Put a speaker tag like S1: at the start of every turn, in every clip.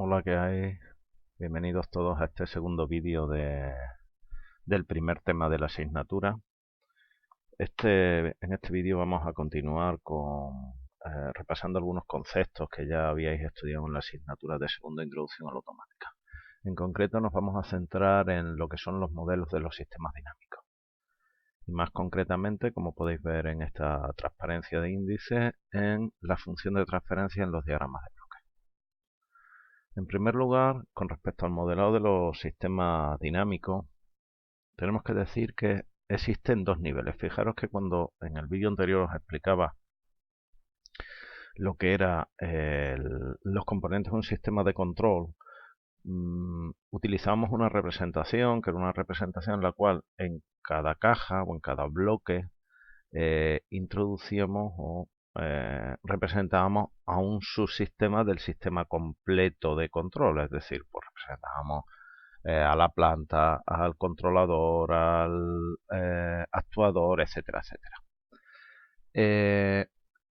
S1: Hola, ¿qué hay? Bienvenidos todos a este segundo vídeo del primer tema de la asignatura. En este vídeo vamos a continuar repasando algunos conceptos que ya habíais estudiado en la asignatura de segunda introducción a la automática. En concreto nos vamos a centrar en lo que son los modelos de los sistemas dinámicos. Y más concretamente, como podéis ver en esta transparencia de índice, en la función de transferencia en los diagramas de bloques. En primer lugar, con respecto al modelado de los sistemas dinámicos, tenemos que decir que existen dos niveles. Fijaros que cuando en el vídeo anterior os explicaba lo que eran los componentes de un sistema de control, utilizamos una representación, que era una representación en la cual en cada caja o en cada bloque introducíamos o representábamos a un subsistema del sistema completo de control, es decir, pues representábamos a la planta, al controlador, al actuador, etcétera, etcétera.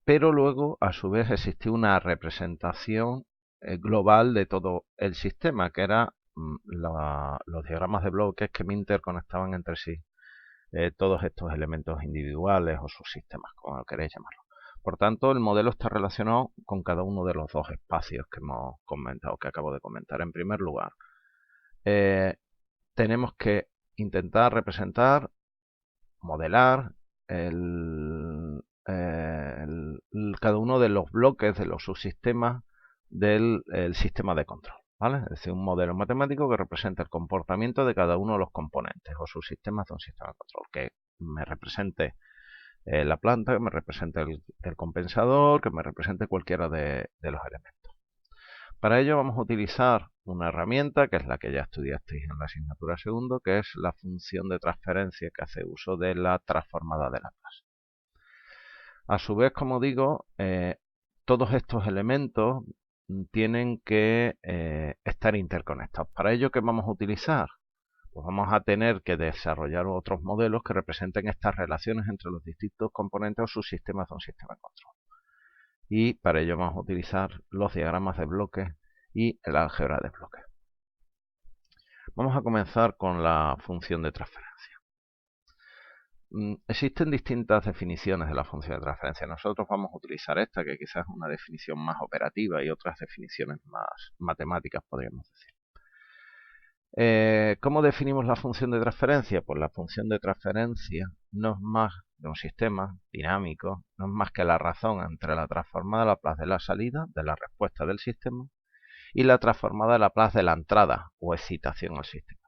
S1: Pero luego, a su vez, existía una representación global de todo el sistema, que era los diagramas de bloques que me interconectaban entre sí todos estos elementos individuales o subsistemas, como queréis llamarlo. Por tanto, el modelo está relacionado con cada uno de los dos espacios que hemos comentado, que acabo de comentar. En primer lugar, tenemos que intentar representar, modelar cada uno de los bloques de los subsistemas del sistema de control, ¿vale? Es decir, un modelo matemático que representa el comportamiento de cada uno de los componentes o subsistemas de un sistema de control, que me represente la planta, que me represente el compensador, que me represente cualquiera de los elementos. Para ello vamos a utilizar una herramienta que es la que ya estudiasteis en la asignatura segundo, que es la función de transferencia que hace uso de la transformada de Laplace. A su vez, como digo, todos estos elementos tienen que estar interconectados. Para ello, ¿qué vamos a utilizar? Pues vamos a tener que desarrollar otros modelos que representen estas relaciones entre los distintos componentes o subsistemas de un sistema de control. Y para ello vamos a utilizar los diagramas de bloques y el álgebra de bloques. Vamos a comenzar con la función de transferencia. Existen distintas definiciones de la función de transferencia. Nosotros vamos a utilizar esta, que quizás es una definición más operativa, y otras definiciones más matemáticas, podríamos decir. ¿Cómo definimos la función de transferencia? Pues la función de transferencia no es más de un sistema dinámico, no es más que la razón entre la transformada de Laplace de la salida, de la respuesta del sistema, y la transformada de Laplace de la entrada o excitación al sistema,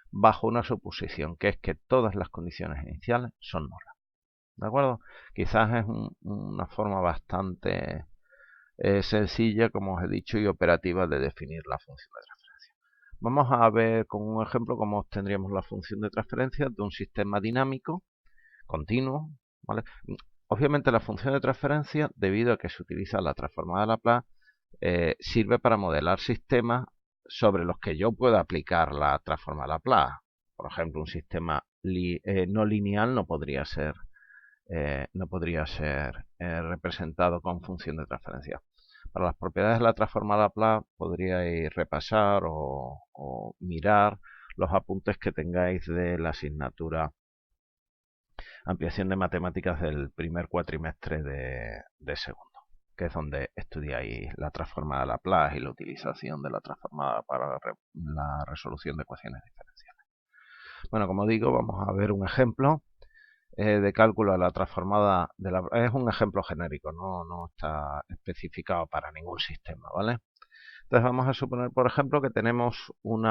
S1: bajo una suposición, que es que todas las condiciones iniciales son nulas. ¿De acuerdo? Quizás es una forma bastante sencilla, como os he dicho, y operativa de definir la función de transferencia. Vamos a ver con un ejemplo cómo obtendríamos la función de transferencia de un sistema dinámico continuo, ¿vale? Obviamente la función de transferencia, debido a que se utiliza la transformada de Laplace, sirve para modelar sistemas sobre los que yo pueda aplicar la transformada de Laplace. Por ejemplo, un sistema no lineal no podría ser representado con función de transferencia. Para las propiedades de la transformada Laplace podríais repasar o mirar los apuntes que tengáis de la asignatura Ampliación de Matemáticas del primer cuatrimestre de segundo, que es donde estudiáis la transformada Laplace y la utilización de la transformada para la resolución de ecuaciones diferenciales. Bueno, como digo, vamos a ver un ejemplo de cálculo a la transformada de la... Es un ejemplo genérico, no está especificado para ningún sistema, ¿vale? Entonces vamos a suponer, por ejemplo, que tenemos un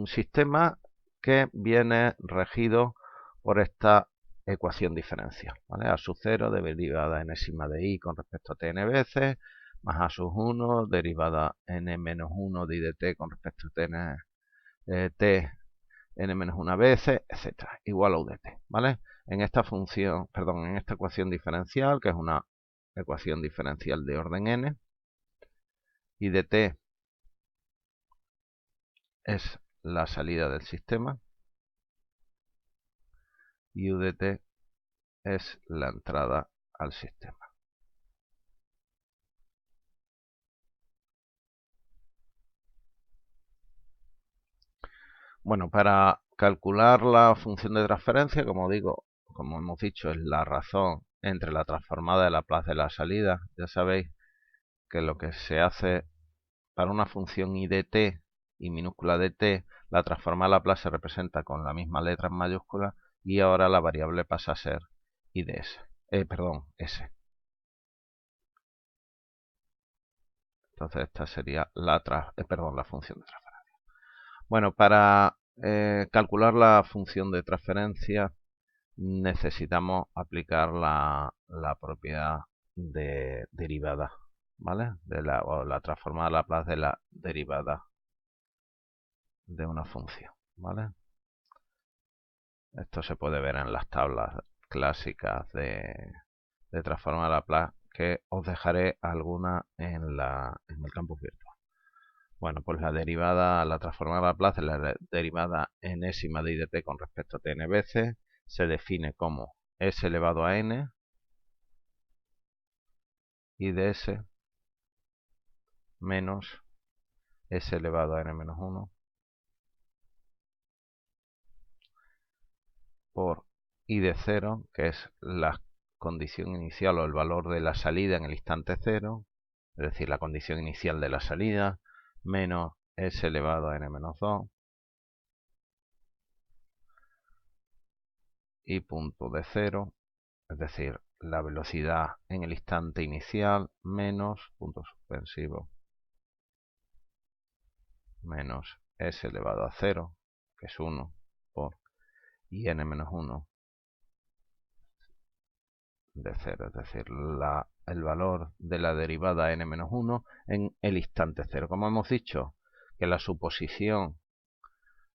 S1: sistema que viene regido por esta ecuación diferencial, ¿vale? A sub 0 derivada enésima de i con respecto a tn veces, más a sub 1 derivada n menos 1 de i de t con respecto a tn t n-1 veces, etcétera, igual a u de t, ¿vale? En esta función, perdón, en esta ecuación diferencial, que es una ecuación diferencial de orden n, i de t es la salida del sistema y u de t es la entrada al sistema. Bueno, para calcular la función de transferencia, como digo, como hemos dicho, es la razón entre la transformada de Laplace de la salida. Ya sabéis que lo que se hace para una función I de t y minúscula de t, la transformada de Laplace se representa con la misma letra en mayúscula y ahora la variable pasa a ser I de s. S. Entonces esta sería la función de transferencia. Bueno, para calcular la función de transferencia necesitamos aplicar la propiedad de derivada, ¿vale? O la transformada de Laplace de la derivada de una función, ¿vale? Esto se puede ver en las tablas clásicas de transformada de Laplace, que os dejaré alguna en el campus virtual. Bueno, pues la transformada de Laplace, la derivada enésima de I de t con respecto a t n veces, se define como s elevado a n I de s menos s elevado a n menos 1 por I de 0, que es la condición inicial o el valor de la salida en el instante 0, es decir, la condición inicial de la salida, menos s elevado a n menos 2 y punto de 0, es decir, la velocidad en el instante inicial menos punto suspensivo menos s elevado a 0, que es 1, por y n menos 1 de 0, es decir, el valor de la derivada n menos 1 en el instante 0. Como hemos dicho, que la suposición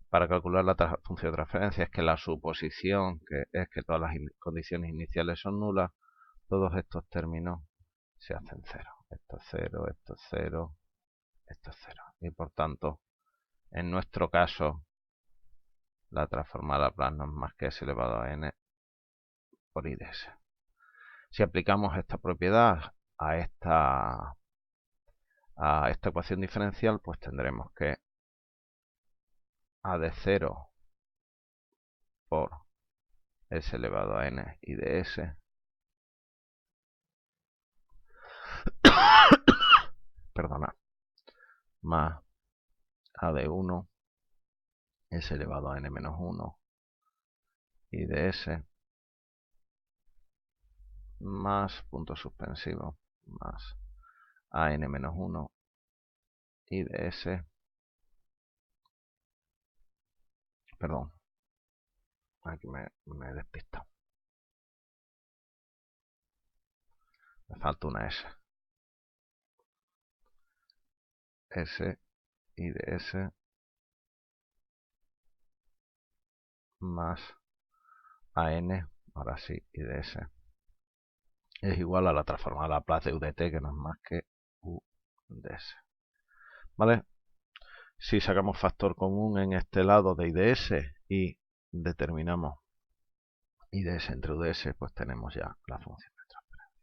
S1: para calcular la función de transferencia es que la suposición que es que todas las condiciones iniciales son nulas, todos estos términos se hacen 0. Esto es 0, esto es 0, esto es 0. Y por tanto, en nuestro caso, la transformada Laplace no es más que s elevado a n por I de s. Si aplicamos esta propiedad a esta ecuación diferencial, pues tendremos que a de 0 por s elevado a n I de s perdona, más a de 1 s elevado a n menos 1 I de s más punto suspensivo más a n menos 1 I de s, perdón, aquí me he despistado, me falta una s, I de s más a n, ahora sí, I de s es igual a la transformada de Laplace de u de t, que no es más que u de s. ¿Vale? Si sacamos factor común en este lado de I de s y determinamos I de s entre u de s, pues tenemos ya la función de transferencia,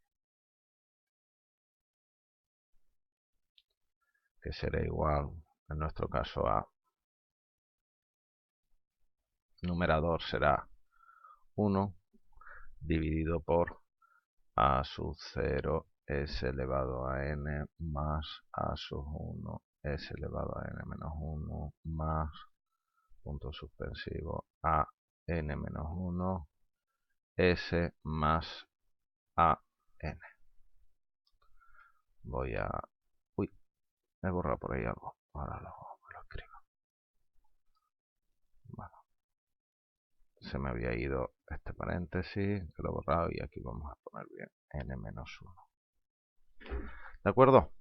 S1: que será igual, en nuestro caso, a numerador será 1 dividido por a sub 0 s elevado a n más a sub 1 s elevado a n menos 1 más punto suspensivo a n menos 1 s más a n. Voy a... Uy, he borrado por ahí algo. Ahora lo escribo. Bueno, se me había ido este paréntesis, que lo he borrado y aquí vamos a poner bien n menos 1. ¿De acuerdo?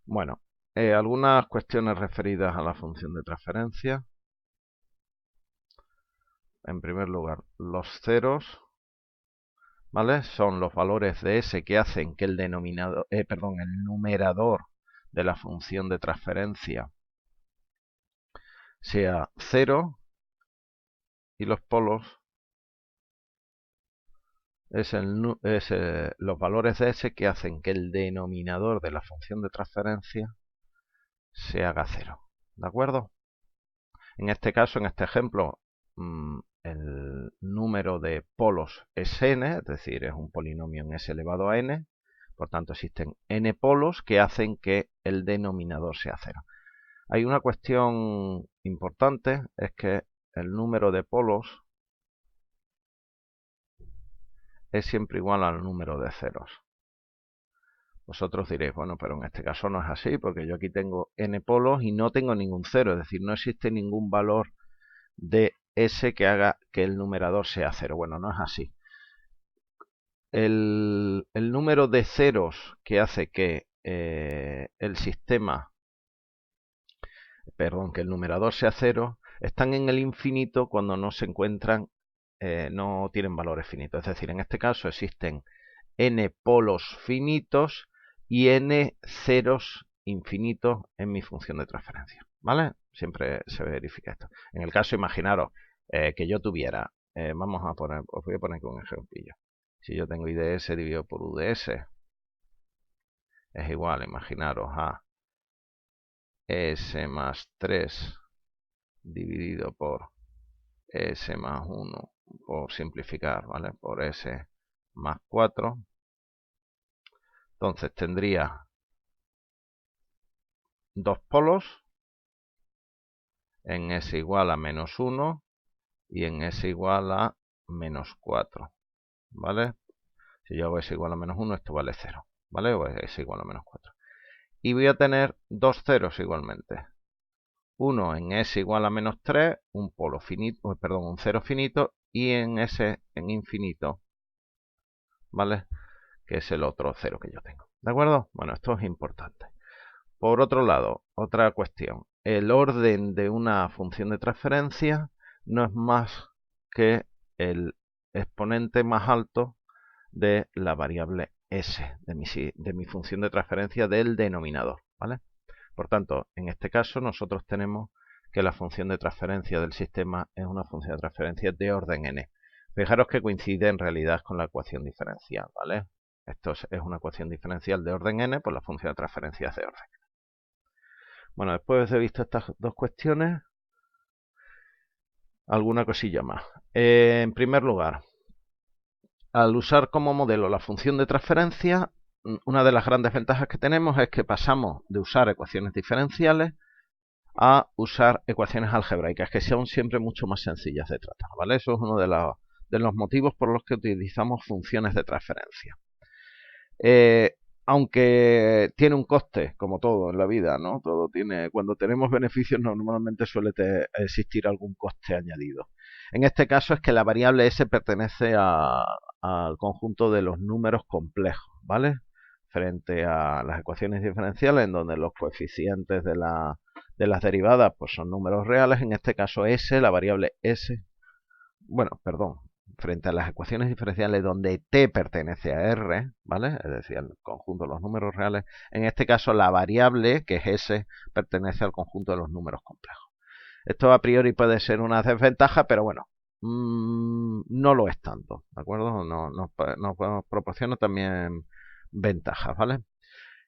S1: Bueno, algunas cuestiones referidas a la función de transferencia. En primer lugar, los ceros, ¿vale? Son los valores de s que hacen que el numerador de la función de transferencia sea 0 y los polos los valores de s que hacen que el denominador de la función de transferencia se haga 0. ¿De acuerdo? En este caso, en este ejemplo, el número de polos es n, es decir, es un polinomio en s elevado a n. Por tanto, existen n polos que hacen que el denominador sea 0. Hay una cuestión importante, es que el número de polos es siempre igual al número de ceros. Vosotros diréis, bueno, pero en este caso no es así, porque yo aquí tengo n polos y no tengo ningún cero, es decir, no existe ningún valor de s que haga que el numerador sea 0. Bueno, no es así. El número de ceros que hace que el sistema, perdón, que el numerador sea 0, están en el infinito cuando no se encuentran, no tienen valores finitos. Es decir, en este caso existen n polos finitos y n ceros infinitos en mi función de transferencia, ¿vale? Siempre se verifica esto. En el caso, imaginaros que yo tuviera, vamos a poner, os voy a poner con un ejemplillo. Si yo tengo IDS dividido por UDS, es igual, imaginaros, a S más 3 dividido por S más 1, por simplificar, ¿vale? Por S más 4. Entonces tendría dos polos en S igual a menos 1 y en S igual a menos 4, ¿vale? Si yo hago S igual a menos 1, esto vale 0, ¿vale? O S igual a menos 4. Y voy a tener dos ceros igualmente. Uno en S igual a menos 3, un polo finito, perdón, un cero finito, y en S en infinito, ¿vale? Que es el otro cero que yo tengo. ¿De acuerdo? Bueno, esto es importante. Por otro lado, otra cuestión. El orden de una función de transferencia no es más que el exponente más alto de la variable s, de mi función de transferencia del denominador, ¿vale? Por tanto, en este caso nosotros tenemos que la función de transferencia del sistema es una función de transferencia de orden n. Fijaros que coincide en realidad con la ecuación diferencial, ¿vale? Esto es una ecuación diferencial de orden n, pues la función de transferencia es de orden. Bueno, después de visto estas dos cuestiones, alguna cosilla más. En primer lugar, al usar como modelo la función de transferencia, una de las grandes ventajas que tenemos es que pasamos de usar ecuaciones diferenciales a usar ecuaciones algebraicas, que son siempre mucho más sencillas de tratar, ¿vale? Eso es uno de los motivos por los que utilizamos funciones de transferencia. Aunque tiene un coste, como todo en la vida, ¿no? Todo tiene, cuando tenemos beneficios normalmente suele existir algún coste añadido. En este caso es que la variable s pertenece al conjunto de los números complejos, ¿vale? Frente a las ecuaciones diferenciales, en donde los coeficientes de las derivadas pues son números reales. En este caso s, la variable s, bueno, perdón, frente a las ecuaciones diferenciales donde t pertenece a r, ¿vale? Es decir, al conjunto de los números reales. En este caso la variable, que es s, pertenece al conjunto de los números complejos. Esto a priori puede ser una desventaja, pero bueno, no lo es tanto, ¿de acuerdo? Nos proporciona también ventajas, ¿vale?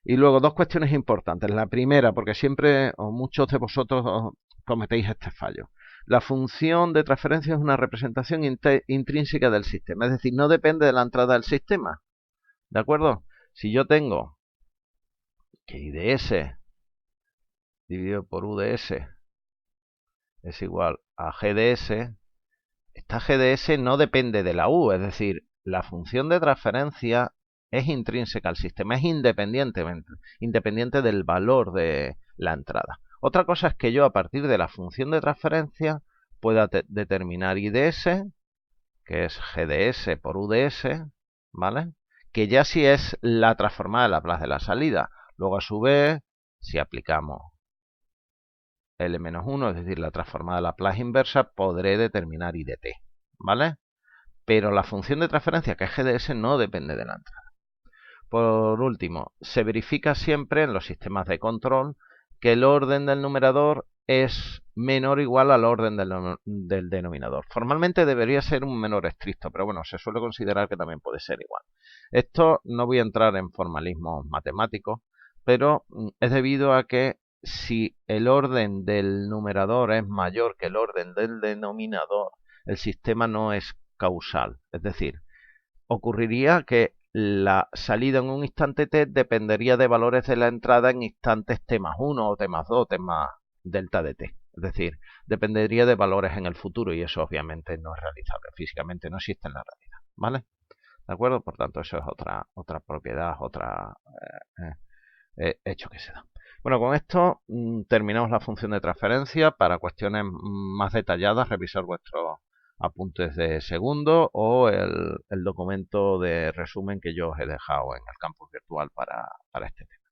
S1: Y luego dos cuestiones importantes. La primera, porque siempre o muchos de vosotros cometéis este fallo. La función de transferencia es una representación intrínseca del sistema, es decir, no depende de la entrada del sistema. ¿De acuerdo? Si yo tengo que IDS dividido por UDS es igual a GDS, esta GDS no depende de la U, es decir, la función de transferencia es intrínseca al sistema, es independiente del valor de la entrada. Otra cosa es que yo a partir de la función de transferencia pueda determinar IDS, que es GDS por UDS, ¿vale? Que ya sí es la transformada de Laplace de la salida. Luego a su vez, si aplicamos L-1, es decir, la transformada de Laplace inversa, podré determinar IDT, ¿vale? Pero la función de transferencia, que es GDS, no depende de la entrada. Por último, se verifica siempre en los sistemas de control que el orden del numerador es menor o igual al orden del denominador. Formalmente debería ser un menor estricto, pero bueno, se suele considerar que también puede ser igual. Esto no voy a entrar en formalismos matemáticos, pero es debido a que si el orden del numerador es mayor que el orden del denominador, el sistema no es causal. Es decir, ocurriría que la salida en un instante t dependería de valores de la entrada en instantes t más 1 o t más 2 o t más delta de t. Es decir, dependería de valores en el futuro y eso obviamente no es realizable. Físicamente no existe en la realidad. ¿Vale? ¿De acuerdo? Por tanto, eso es otra propiedad, hecho que se da. Bueno, con esto terminamos la función de transferencia. Para cuestiones más detalladas, revisar vuestros apuntes de segundo o el documento de resumen que yo os he dejado en el campus virtual para este tema.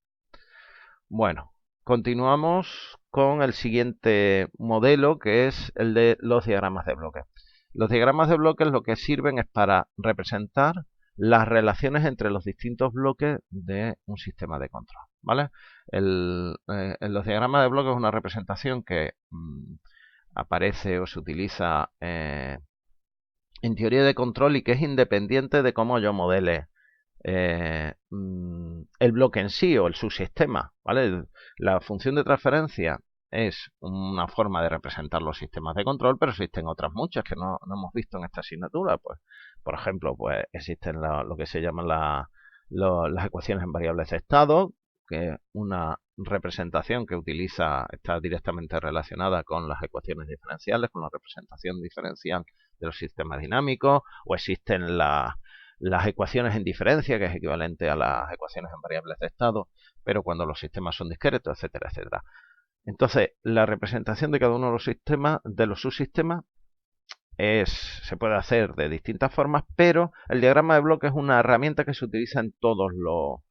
S1: Bueno, continuamos con el siguiente modelo, que es el de los diagramas de bloques. Los diagramas de bloques lo que sirven es para representar las relaciones entre los distintos bloques de un sistema de control. ¿Vale? Los diagramas de bloques es una representación que aparece o se utiliza en teoría de control y que es independiente de cómo yo modele el bloque en sí o el subsistema. ¿Vale? La función de transferencia es una forma de representar los sistemas de control, pero existen otras muchas que no hemos visto en esta asignatura. Pues, por ejemplo, pues existen lo que se llaman las ecuaciones en variables de estado, que es una representación que está directamente relacionada con las ecuaciones diferenciales, con la representación diferencial de los sistemas dinámicos, o existen las ecuaciones en diferencia, que es equivalente a las ecuaciones en variables de estado, pero cuando los sistemas son discretos, etcétera, etcétera. Entonces, la representación de cada uno de los sistemas, de los subsistemas, se puede hacer de distintas formas, pero el diagrama de bloques es una herramienta que se utiliza en todos los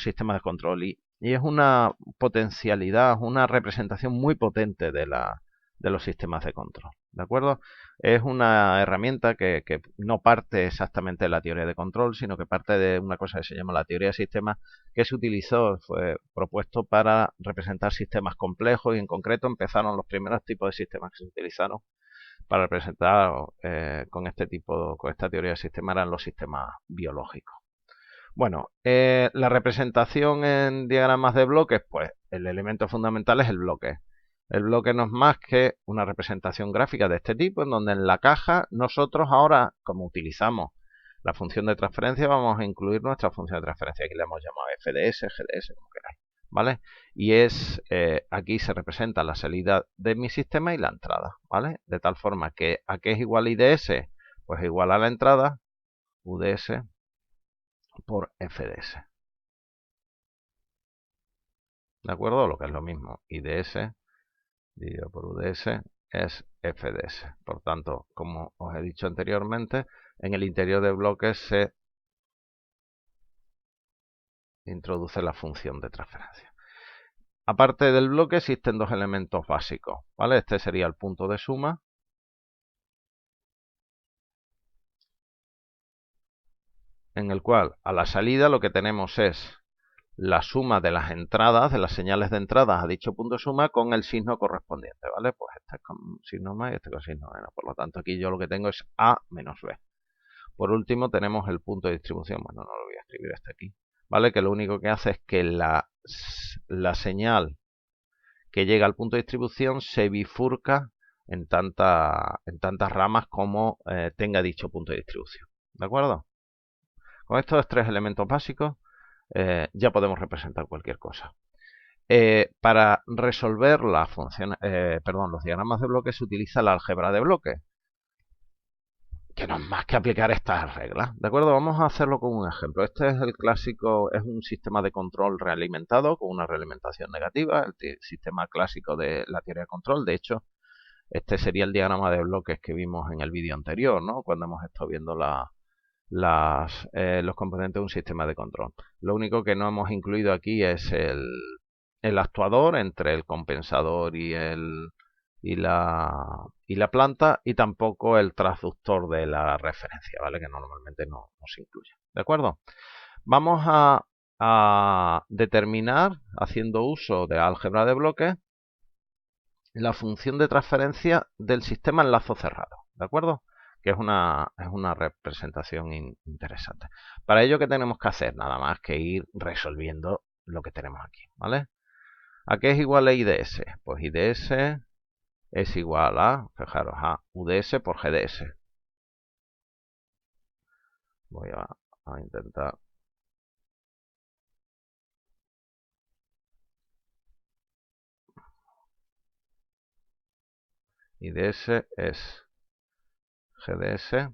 S1: sistemas de control y es una potencialidad, una representación muy potente de los sistemas de control. ¿De acuerdo? Es una herramienta que no parte exactamente de la teoría de control, sino que parte de una cosa que se llama la teoría de sistemas, que se utilizó, fue propuesto para representar sistemas complejos y en concreto empezaron los primeros tipos de sistemas que se utilizaron para representar con esta teoría de sistemas eran los sistemas biológicos. Bueno, la representación en diagramas de bloques, pues el elemento fundamental es el bloque. El bloque no es más que una representación gráfica de este tipo, en donde en la caja nosotros ahora, como utilizamos la función de transferencia, vamos a incluir nuestra función de transferencia. Aquí le hemos llamado FDS, GDS, como queráis. ¿Vale? Y aquí se representa la salida de mi sistema y la entrada. ¿Vale? De tal forma que ¿a qué es igual IDS? Pues igual a la entrada, UDS por FDS. ¿De acuerdo? Lo que es lo mismo, IDS dividido por UDS es FDS. Por tanto, como os he dicho anteriormente, en el interior de bloques se introduce la función de transferencia. Aparte del bloque existen dos elementos básicos, ¿vale? Este sería el punto de suma, en el cual a la salida lo que tenemos es la suma de las entradas, de las señales de entradas a dicho punto de suma con el signo correspondiente, ¿vale? Pues este es con signo más y este con signo menos. Por lo tanto, aquí yo lo que tengo es A menos B. Por último, tenemos el punto de distribución. Bueno, no lo voy a escribir hasta aquí, ¿vale? Que lo único que hace es que la señal que llega al punto de distribución se bifurca en tantas ramas como tenga dicho punto de distribución. ¿De acuerdo? Con estos tres elementos básicos ya podemos representar cualquier cosa. Para resolver los diagramas de bloques se utiliza la álgebra de bloques, que no es más que aplicar estas reglas. ¿De acuerdo? Vamos a hacerlo con un ejemplo. Este es el clásico, es un sistema de control realimentado con una realimentación negativa, el sistema clásico de la teoría de control. De hecho, este sería el diagrama de bloques que vimos en el vídeo anterior, ¿no? Cuando hemos estado viendo los componentes de un sistema de control. Lo único que no hemos incluido aquí es el actuador entre el compensador y la planta, y tampoco el transductor de la referencia, ¿vale? Que normalmente no se incluye. ¿De acuerdo? Vamos a determinar, haciendo uso de álgebra de bloques, la función de transferencia del sistema en lazo cerrado. ¿De acuerdo? Que es una representación interesante. Para ello, ¿qué tenemos que hacer? Nada más que ir resolviendo lo que tenemos aquí, ¿vale? ¿A qué es igual a IDS? Pues IDS es igual a, fijaros, a UDS por GDS. Voy a intentar. IDS es GDS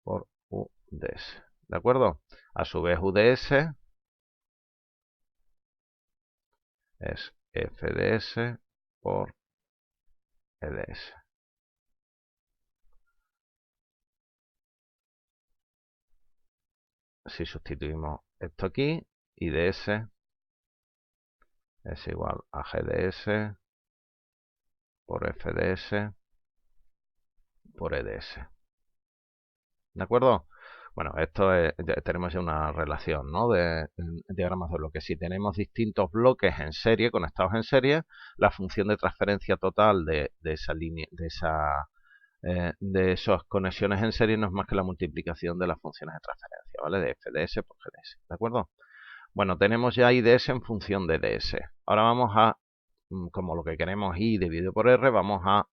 S1: por UDS. ¿De acuerdo? A su vez, UDS es FDS por EDS. Si sustituimos esto aquí, IDS es igual a GDS por FDS por EDS. ¿De acuerdo? Bueno, esto es, tenemos ya una relación, ¿no? de diagramas de bloques. Si tenemos distintos bloques en serie, conectados en serie, la función de transferencia total de esa línea, de esas conexiones en serie no es más que la multiplicación de las funciones de transferencia, ¿vale? De FDS por GDS, ¿de acuerdo? Bueno, tenemos ya IDS en función de DS. Ahora vamos a, como lo que queremos I dividido por R, vamos a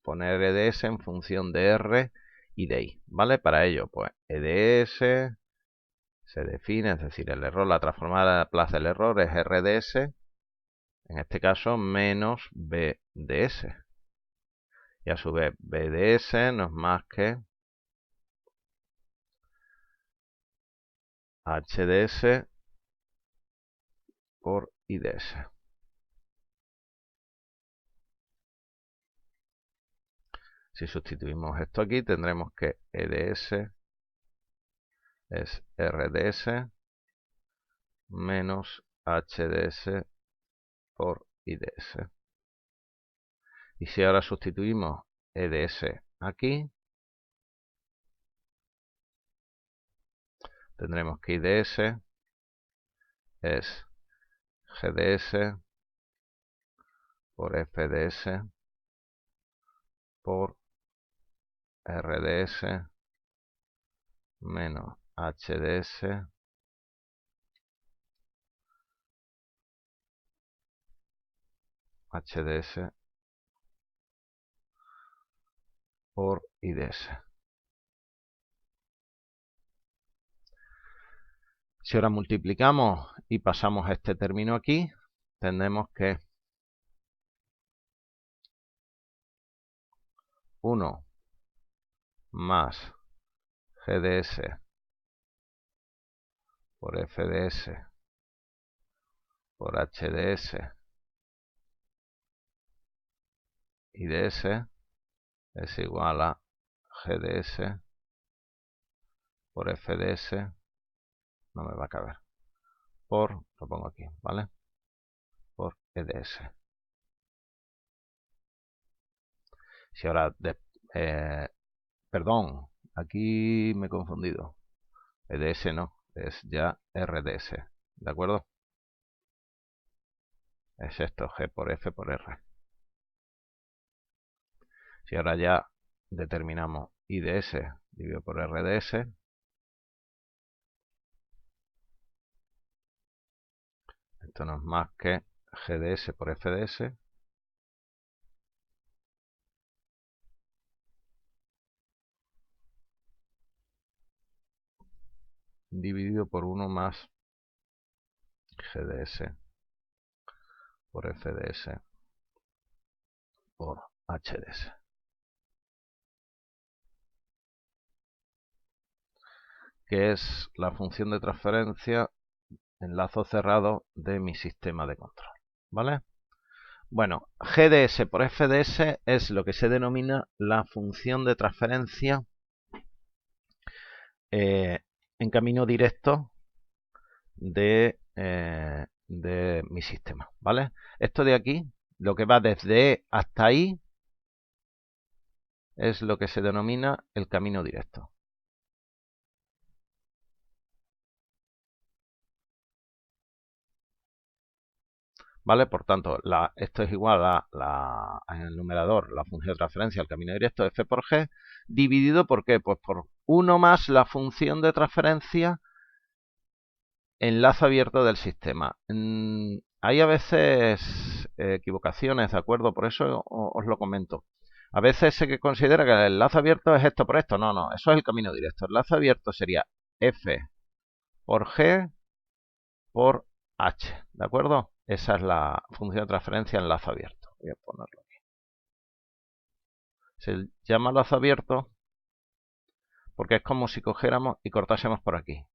S1: poner EDS en función de R y de I, ¿vale? Para ello, pues EDS se define, es decir, el error, la transformada de plaza del error es RDS, en este caso menos BDS. Y a su vez BDS no es más que HDS por IDS. Si sustituimos esto aquí, tendremos que EDS es RDS menos HDS por IDS. Y si ahora sustituimos EDS aquí, tendremos que IDS es GDS por FDS por RDS menos HDS por IDS. Si ahora multiplicamos y pasamos este término aquí, tendremos que 1 más GDS por FDS por HDS IDS es igual a GDS por FDS, no me va a caber, lo pongo aquí, ¿vale? Por EDS. Si ahora, perdón, aquí me he confundido. EDS no, es ya RDS, ¿de acuerdo? Es esto, G por F por R. Si ahora ya determinamos IDS dividido por RDS, esto no es más que GDS por FDS dividido por 1 más GDS por FDS por HDS. Que es la función de transferencia en lazo cerrado de mi sistema de control, ¿vale? Bueno, GDS por FDS es lo que se denomina la función de transferencia en camino directo de mi sistema, ¿vale? Esto de aquí, lo que va desde E hasta I, es lo que se denomina el camino directo. ¿Vale? Por tanto, esto es igual a en el numerador, la función de transferencia al camino directo f por g, dividido por ¿qué? Pues por 1 más la función de transferencia enlace abierto del sistema. Hay a veces equivocaciones, ¿de acuerdo? Por eso os lo comento. A veces se considera que el enlace abierto es esto por esto. No, no, eso es el camino directo. El enlace abierto sería F por G por H, ¿de acuerdo? Esa es la función de transferencia enlace abierto. Voy a ponerlo aquí. Se llama enlace abierto porque es como si cogiéramos y cortásemos por aquí.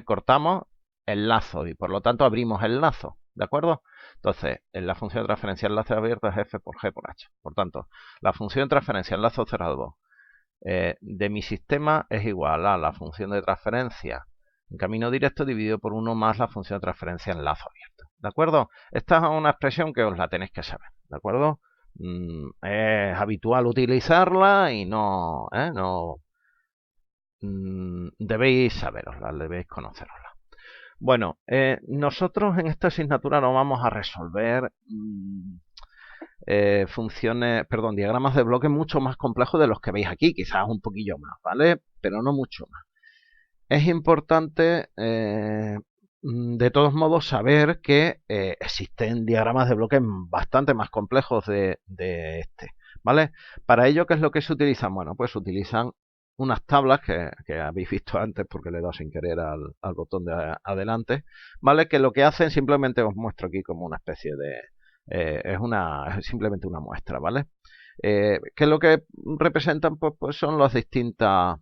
S1: Cortamos el lazo y por lo tanto abrimos el lazo, ¿de acuerdo? Entonces, en la función de transferencia enlace abierto es F por G por H. Por tanto, la función de transferencia enlace cerrado de mi sistema es igual a la función de transferencia en camino directo dividido por 1 más la función de transferencia en lazo abierto. ¿De acuerdo? Esta es una expresión que os la tenéis que saber. ¿De acuerdo? Es habitual utilizarla y no debéis saberosla, debéis conocerosla. Bueno, nosotros en esta asignatura no vamos a resolver diagramas de bloques mucho más complejos de los que veis aquí, quizás un poquillo más, ¿vale? Pero no mucho más. Es importante, de todos modos, saber que existen diagramas de bloques bastante más complejos de este, ¿vale? Para ello, ¿qué es lo que se utilizan? Bueno, pues se utilizan unas tablas que habéis visto antes porque le he dado sin querer al botón de adelante, ¿vale? Que lo que hacen, simplemente os muestro aquí como una especie de... es simplemente una muestra, ¿vale? Que lo que representan pues son las distintas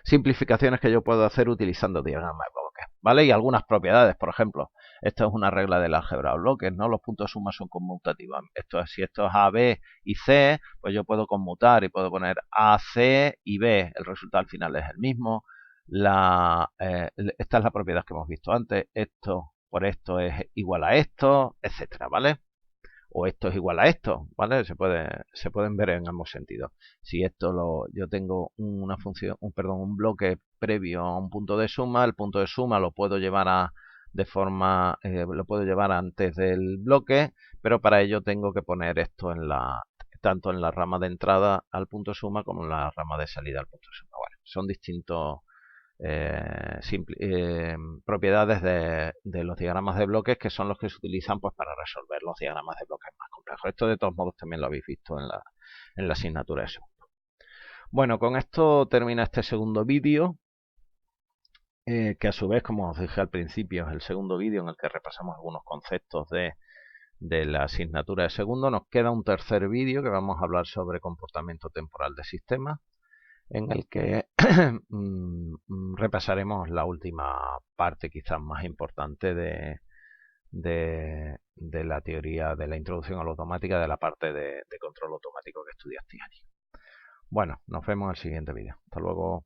S1: simplificaciones que yo puedo hacer utilizando diagramas de bloques, ¿vale? Y algunas propiedades, por ejemplo, esto es una regla del álgebra de bloques, ¿no? Los puntos de suma son conmutativos. Si esto es A, B y C, pues yo puedo conmutar y puedo poner A, C y B. El resultado al final es el mismo. Esta es la propiedad que hemos visto antes. Esto por esto es igual a esto, etcétera, ¿vale? O esto es igual a esto, ¿vale? Se pueden ver en ambos sentidos. Si yo tengo una función, un bloque previo a un punto de suma, el punto de suma lo puedo llevar lo puedo llevar antes del bloque, pero para ello tengo que poner esto tanto en la rama de entrada al punto de suma como en la rama de salida al punto de suma. Bueno, son distintos propiedades de los diagramas de bloques que son los que se utilizan pues para resolver los diagramas de bloques más complejos. Esto de todos modos también lo habéis visto en la asignatura de segundo. Bueno, con esto termina este segundo vídeo, que a su vez, como os dije al principio, es el segundo vídeo en el que repasamos algunos conceptos de la asignatura de segundo. Nos queda un tercer vídeo que vamos a hablar sobre comportamiento temporal de sistemas, en el que repasaremos la última parte quizás más importante de la teoría de la introducción a la automática, de la parte de control automático que estudiaste. Bueno, nos vemos en el siguiente vídeo. Hasta luego.